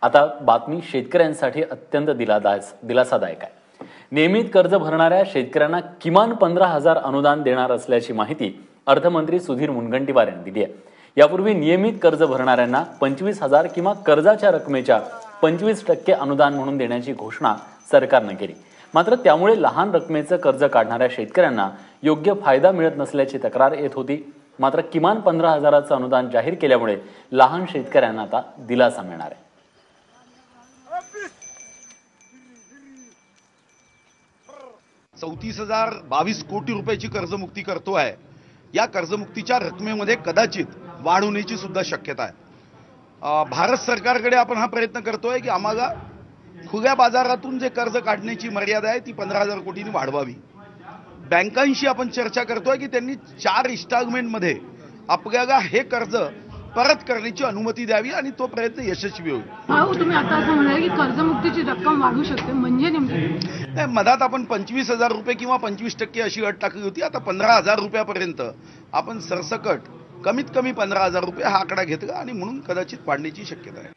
आता बातमी शेतकऱ्यांसाठी अत्यंत दिलासादायक आहे। नियमित कर्ज भरणाऱ्या शेतकऱ्यांना किमान 15,000 अनुदान देणार असल्याची माहिती अर्थमंत्री सुधीर मुनगंटीवार यांनी दिली आहे। यापूर्वी नियमित कर्ज भरणाऱ्यांना 25,000 किंवा कर्जाच्या रकमेच्या 25% अनुदान म्हणून देण्याची घोषणा सरकारने केली। मात्र त्यामुळे लहान रकमेचं कर्ज काढणाऱ्या शेतकऱ्यांना योग्य फायदा मिळत नसल्याची तक्रार येत होती। मात्र किमान 15,000चं अनुदान जाहीर केल्यामुळे लहान शेतकऱ्यांना आता दिलासा मिळणार आहे। 34,022 कोटी रुपयाची कर्जमुक्ती करतोय। या कर्जमुक्तीच्या रकमेमध्ये कदाचित वाढ होण्याची सुद्धा शक्यता आहे। भारत सरकारकडे आपण हा प्रयत्न करतोय की आम्हाला खुल्या बाजारातून जे कर्ज काढण्याची मर्यादा आहे ती 15,000 कोटींनी वाढवावी। बँकांशी आपण चर्चा करतोय की त्यांनी 4 इन्स्टॉलमेंटमध्ये आपल्याला हे कर्ज परत करण्याची अनुमती द्यावी आणि तो प्रयत्न यशस्वी होईल। तुम्ही आता असं म्हणाले की कर्जमुक्तीची रक्कम वाढू शकते, म्हणजे नेमकी मधात आपण 25,000 रुपये किंवा 25% अशी अट टाकली होती। आता 15,000 रुपयापर्यंत आपण सरसकट कमीत कमी 15,000 रुपये हा आकडा घेतला आणि म्हणून कदाचित वाढण्याची शक्यता आहे।